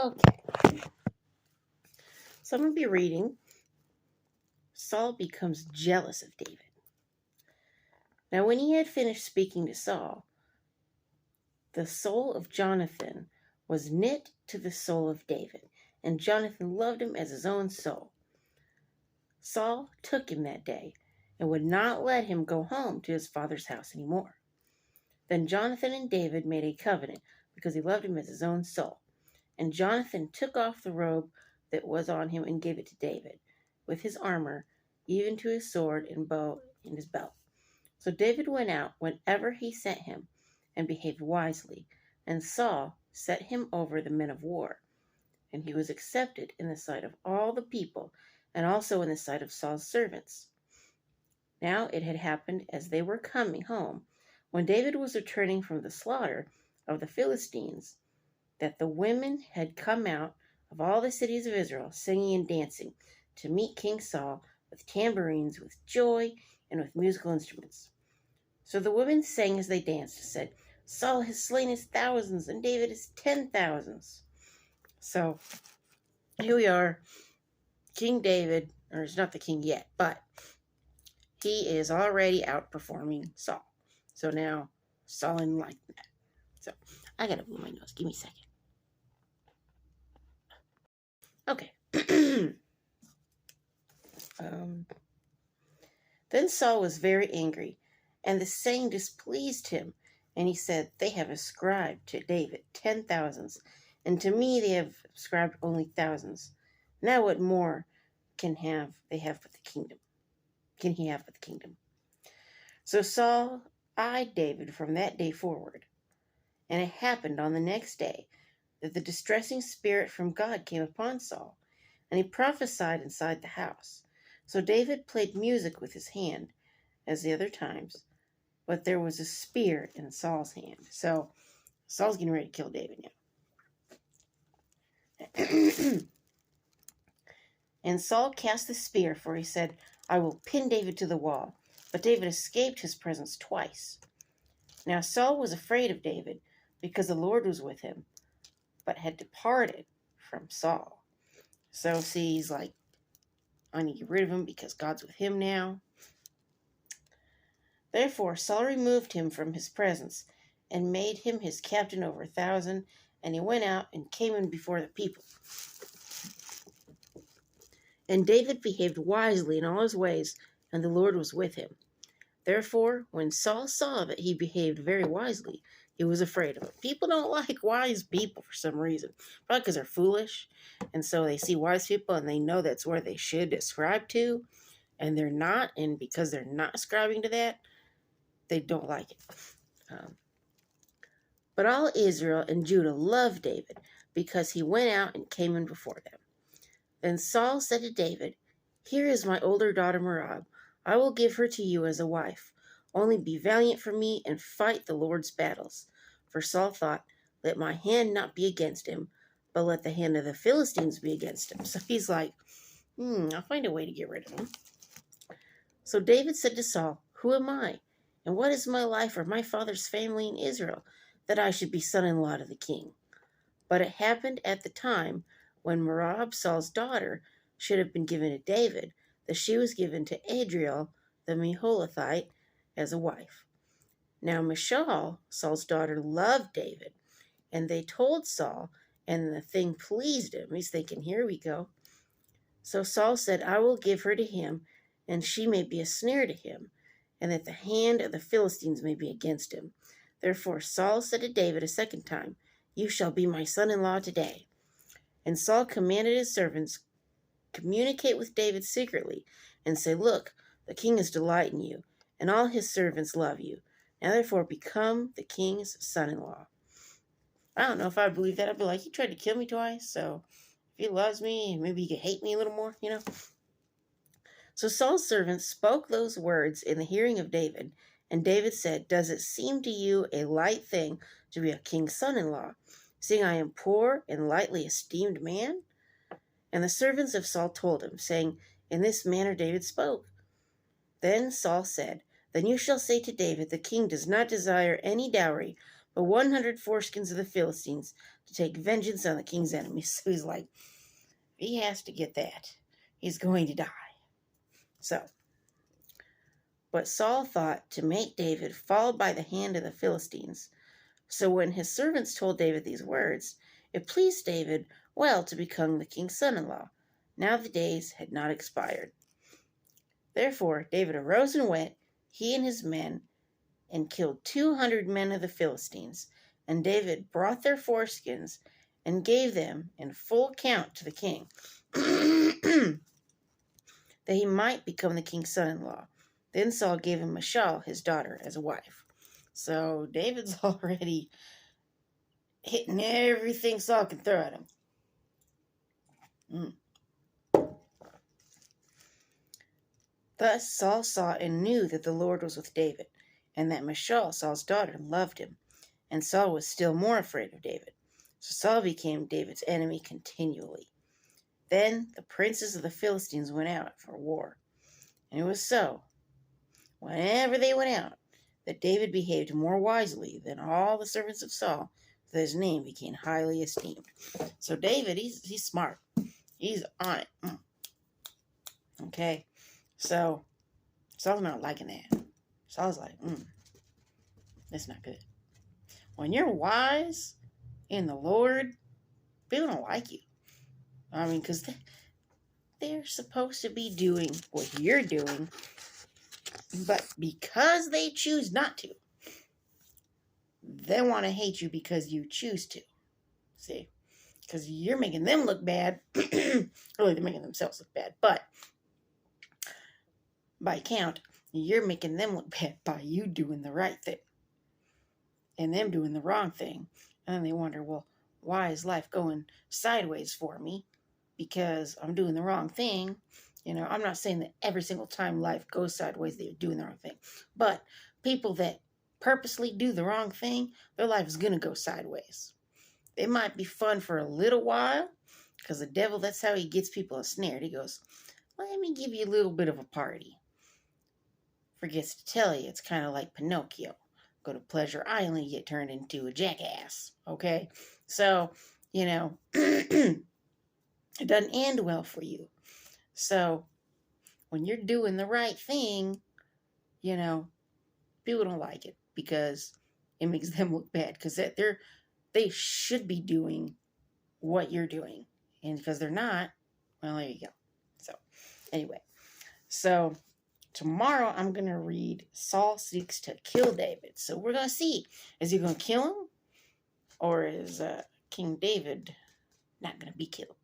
Okay, so I'm going to be reading. Saul becomes jealous of David. Now, when he had finished speaking to Saul, the soul of Jonathan was knit to the soul of David, and Jonathan loved him as his own soul. Saul took him that day and would not let him go home to his father's house anymore. Then Jonathan and David made a covenant because he loved him as his own soul. And Jonathan took off the robe that was on him and gave it to David, with his armor, even to his sword and bow and his belt. So David went out whenever he sent him, and behaved wisely, and Saul set him over the men of war. And he was accepted in the sight of all the people, and also in the sight of Saul's servants. Now it had happened as they were coming home, when David was returning from the slaughter of the Philistines, that the women had come out of all the cities of Israel, singing and dancing, to meet King Saul with tambourines, with joy, and with musical instruments. So the women sang as they danced, and said, Saul has slain his thousands, and David his 10,000s. So here we are, King David, or he's not the king yet, but he is already outperforming Saul. So now Saul didn't like that. So I gotta blow my nose. Give me a second. Okay. Then Saul was very angry, and the saying displeased him. And he said, They have ascribed to David 10,000s, and to me they have ascribed only thousands. Now what more can he have with the kingdom? So Saul eyed David from that day forward. And it happened on the next day that the distressing spirit from God came upon Saul, and he prophesied inside the house. So David played music with his hand, as the other times, but there was a spear in Saul's hand. So Saul's getting ready to kill David now. And Saul cast the spear, for he said, I will pin David to the wall. But David escaped his presence twice. Now Saul was afraid of David, because the Lord was with him, but had departed from Saul. So see, he's like, I need to get rid of him because God's with him now. Therefore Saul removed him from his presence, and made him his captain over 1,000, and he went out and came in before the people. And David behaved wisely in all his ways, and the Lord was with him. Therefore, when Saul saw that he behaved very wisely, he was afraid of him. People don't like wise people for some reason. Probably because they're foolish, and so they see wise people, and they know that's where they should ascribe to, and they're not, and because they're not ascribing to that, they don't like it. But all Israel and Judah loved David, because he went out and came in before them. Then Saul said to David, Here is my older daughter Merab. I will give her to you as a wife. Only be valiant for me and fight the Lord's battles. For Saul thought, Let my hand not be against him, but let the hand of the Philistines be against him. So he's like, I'll find a way to get rid of him. So David said to Saul, Who am I? And what is my life or my father's family in Israel, that I should be son-in-law to the king? But it happened at the time when Merab, Saul's daughter, should have been given to David, that she was given to Adriel, the Meholathite, as a wife. Now Michal, Saul's daughter, loved David, and they told Saul, and the thing pleased him. He's thinking, here we go. So Saul said, I will give her to him, and she may be a snare to him, and that the hand of the Philistines may be against him. Therefore Saul said to David a second time, You shall be my son-in-law today. And Saul commanded his servants, Communicate with David secretly, and say, Look, the king is delighting you, and all his servants love you. Now therefore become the king's son-in-law. I don't know if I'd believe that. I'd be like, he tried to kill me twice, so if he loves me, maybe he could hate me a little more, So Saul's servants spoke those words in the hearing of David, and David said, Does it seem to you a light thing to be a king's son-in-law, seeing I am poor and lightly esteemed man? And the servants of Saul told him, saying, In this manner David spoke. Then Saul said, Then you shall say to David, The king does not desire any dowry, but 100 foreskins of the Philistines to take vengeance on the king's enemies. So he's like, he has to get that. He's going to die. So, but Saul thought to make David fall by the hand of the Philistines. So when his servants told David these words, it pleased David well to become the king's son-in-law. Now the days had not expired. Therefore David arose and went, he and his men, and killed 200 men of the Philistines. And David brought their foreskins and gave them in full count to the king, that he might become the king's son-in-law. Then Saul gave him Michal, his daughter, as a wife. So David's already hitting everything Saul can throw at him. Thus Saul saw and knew that the Lord was with David, and that Michal, Saul's daughter, loved him. And Saul was still more afraid of David. So Saul became David's enemy continually. Then the princes of the Philistines went out for war. And it was so, whenever they went out, that David behaved more wisely than all the servants of Saul, so that his name became highly esteemed. So David, he's smart. He's on it. Okay. So Saul's not liking that. Saul's like, that's not good. When you're wise in the Lord, people don't like you. I mean, because they're supposed to be doing what you're doing, but because they choose not to, they want to hate you because you choose to. See? Because you're making them look bad. Really, they're making themselves look bad. But by count, you're making them look bad by you doing the right thing and them doing the wrong thing. And then they wonder, well, why is life going sideways for me? Because I'm doing the wrong thing. You know, I'm not saying that every single time life goes sideways, they're doing the wrong thing. But people that purposely do the wrong thing, their life is going to go sideways. It might be fun for a little while, because the devil, that's how he gets people ensnared. He goes, let me give you a little bit of a party. Forgets to tell you, it's kind of like Pinocchio. Go to Pleasure Island, you get turned into a jackass. Okay? So, you know, it doesn't end well for you. So, when you're doing the right thing, you know, people don't like it because it makes them look bad. Because they should be doing what you're doing. And because they're not, well, there you go. So, anyway. So, tomorrow I'm going to read Saul Seeks to Kill David. So, we're going to see. Is he going to kill him? Or is King David not going to be killed?